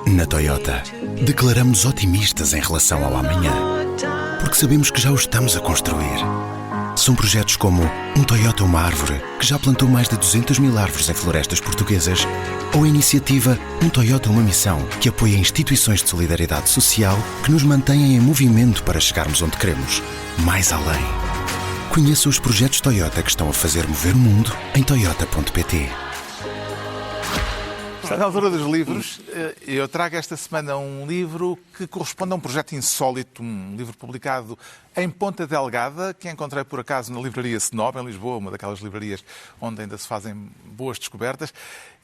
Na Toyota, declaramos otimistas em relação ao amanhã, porque sabemos que já o estamos a construir. São projetos como um Toyota Uma Árvore, que já plantou mais de 200 mil árvores em florestas portuguesas, ou a iniciativa Um Toyota Uma Missão, que apoia instituições de solidariedade social que nos mantêm em movimento para chegarmos onde queremos, mais além. Conheça os projetos Toyota que estão a fazer mover o mundo em toyota.pt. Está na altura dos livros. Eu trago esta semana um livro que corresponde a um projeto insólito, um livro publicado em Ponta Delgada, que encontrei por acaso na livraria Snob, em Lisboa, uma daquelas livrarias onde ainda se fazem boas descobertas.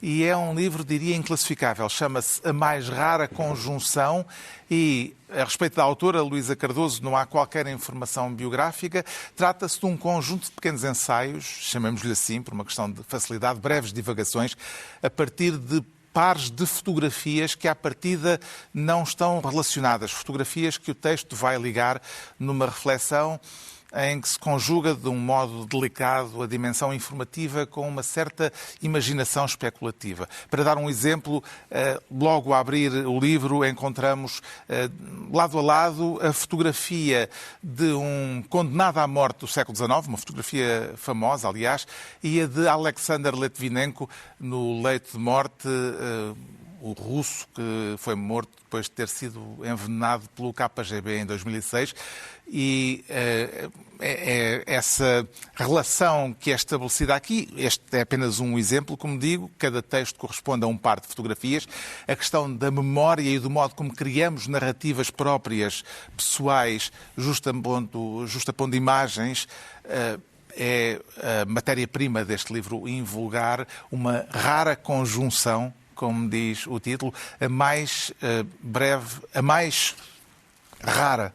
E é um livro, diria, inclassificável. Chama-se A Mais Rara Conjunção e, a respeito da autora, Luísa Cardoso, não há qualquer informação biográfica. Trata-se de um conjunto de pequenos ensaios, chamemos-lhe assim, por uma questão de facilidade, breves divagações, a partir de pares de fotografias que, à partida, não estão relacionadas. Fotografias que o texto vai ligar numa reflexão em que se conjuga de um modo delicado a dimensão informativa com uma certa imaginação especulativa. Para dar um exemplo, logo a abrir o livro encontramos lado a lado a fotografia de um condenado à morte do século XIX, uma fotografia famosa, aliás, e a de Alexander Litvinenko no leito de morte, o russo que foi morto depois de ter sido envenenado pelo KGB em 2006. E essa relação que é estabelecida aqui, este é apenas um exemplo, como digo, cada texto corresponde a um par de fotografias. A questão da memória e do modo como criamos narrativas próprias, pessoais, justapondo imagens, é a matéria-prima deste livro invulgar, uma rara conjunção, como diz o título, a mais breve, a mais rara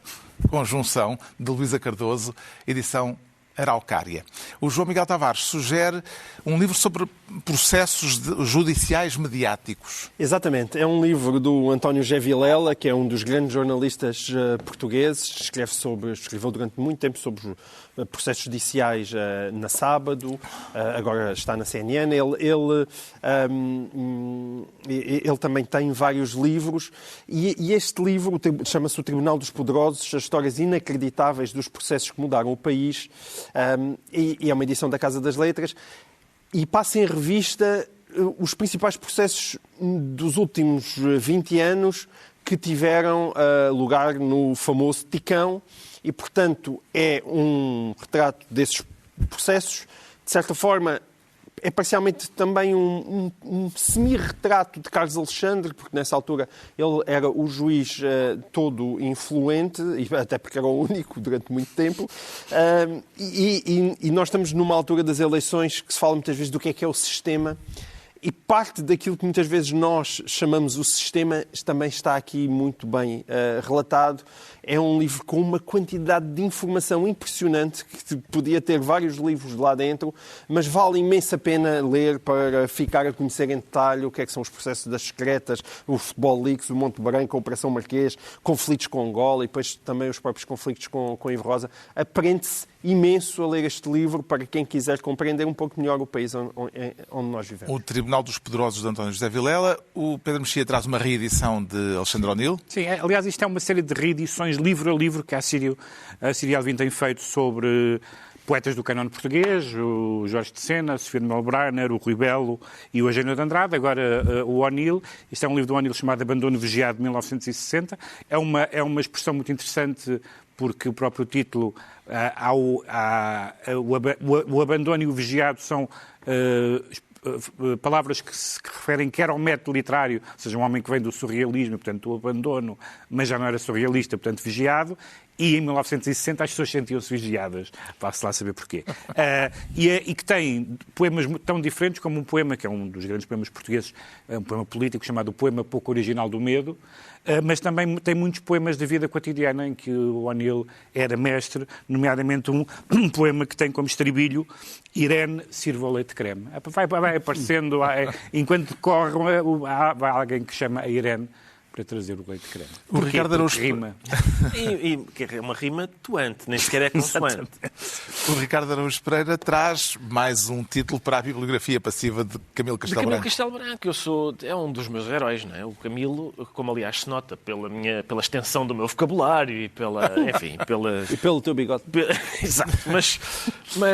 conjunção, de Luísa Cardoso, edição Araucária. O João Miguel Tavares sugere um livro sobre processos judiciais mediáticos. Exatamente. É um livro do António G. Vilela, que é um dos grandes jornalistas portugueses. Escreveu durante muito tempo sobre processos judiciais na Sábado, agora está na CNN. Ele também tem vários livros e este livro chama-se O Tribunal dos Poderosos, as histórias inacreditáveis dos processos que mudaram o país, e é uma edição da Casa das Letras e passa em revista os principais processos dos últimos 20 anos que tiveram lugar no famoso Ticão. E, portanto, é um retrato desses processos. De certa forma, é parcialmente também um semi-retrato de Carlos Alexandre, porque nessa altura ele era o juiz todo influente, e até porque era o único durante muito tempo. E nós estamos numa altura das eleições que se fala muitas vezes do que é o sistema. E parte daquilo que muitas vezes nós chamamos o sistema também está aqui muito bem relatado. É um livro com uma quantidade de informação impressionante, que podia ter vários livros lá dentro, mas vale imensa pena ler para ficar a conhecer em detalhe o que são os processos das secretas, o Futebol Leaks, o Monte Branco, a Operação Marquês, conflitos com Angola e depois também os próprios conflitos com Ivo-Rosa. Aprende-se imenso a ler este livro para quem quiser compreender um pouco melhor o país onde nós vivemos. O Tribunal dos Poderosos, de António José Vilela. O Pedro Mexia traz uma reedição de Alexandre O'Neill. Sim, aliás, isto é uma série de reedições livro a livro que a Sírio Alvim tem feito sobre poetas do cânone português, o Jorge de Sena, a Sofia de Melbrenner, o Rui Belo e o Eugênio de Andrade, agora o O'Neill. Isto é um livro do O'Neill chamado Abandono Vigiado, de 1960. É uma expressão muito interessante porque o próprio título, o abandono e o vigiado são palavras que se referem quer ao método literário, ou seja, um homem que vem do surrealismo, portanto, do abandono, mas já não era surrealista, portanto, vigiado, e em 1960 as pessoas sentiam-se vigiadas, vá-se lá saber porquê. E que tem poemas tão diferentes como um poema, que é um dos grandes poemas portugueses, um poema político chamado O Poema Pouco Original do Medo, mas também tem muitos poemas da vida cotidiana em que o O'Neill era mestre, nomeadamente um poema que tem como estribilho Irene, sirva o leite de creme. Vai aparecendo, enquanto corre, há alguém que chama a Irene para trazer o leite creme. O Ricardo Araújo rima. Que é uma rima tuante, nem sequer é consoante. O Ricardo Araújo Pereira traz mais um título para a bibliografia passiva de Camilo De Castelo Camilo Branco. Castelo Branco, é um dos meus heróis, não é? O Camilo, como aliás se nota pela extensão do meu vocabulário e E pelo teu bigode. Exato, mas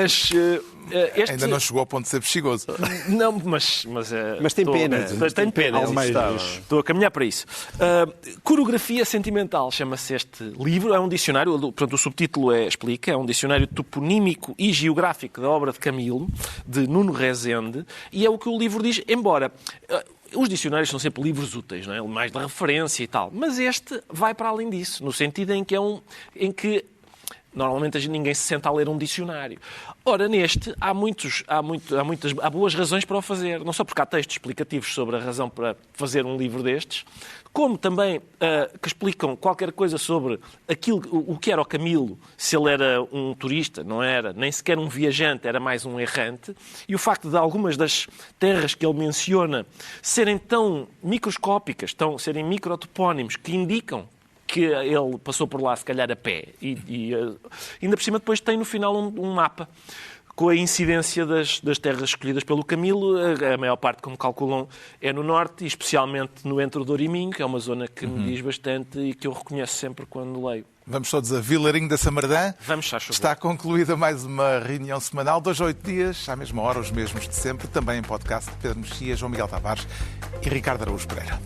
este... Ainda não chegou ao ponto de ser bexigoso. Não, mas tem pena. Tenho pena. Estou a caminhar para isso. Coreografia Sentimental chama-se este livro. É um dicionário, portanto o subtítulo explica, é um dicionário toponímico e geográfico da obra de Camilo, de Nuno Rezende, e é o que o livro diz, embora... Os dicionários são sempre livros úteis, não é? Mais de referência e tal. Mas este vai para além disso, no sentido em que normalmente ninguém se senta a ler um dicionário. Ora, neste, há boas razões para o fazer. Não só porque há textos explicativos sobre a razão para fazer um livro destes, como também que explicam qualquer coisa sobre o que era o Camilo, se ele era um turista, não era, nem sequer um viajante, era mais um errante, e o facto de algumas das terras que ele menciona serem tão microscópicas, serem microtopónimos, que indicam que ele passou por lá, se calhar, a pé. E ainda por cima, depois tem no final um mapa com a incidência das terras escolhidas pelo Camilo. A maior parte, como calculam, é no norte, e especialmente no Entro Douro e Minho, que é uma zona que me diz bastante e que eu reconheço sempre quando leio. Vamos todos a Vilarinho da Samardã. Vamos, já chover. Está concluída mais uma reunião semanal, 2 a 8 dias, à mesma hora, os mesmos de sempre, também em podcast de Pedro Mexia, João Miguel Tavares e Ricardo Araújo Pereira.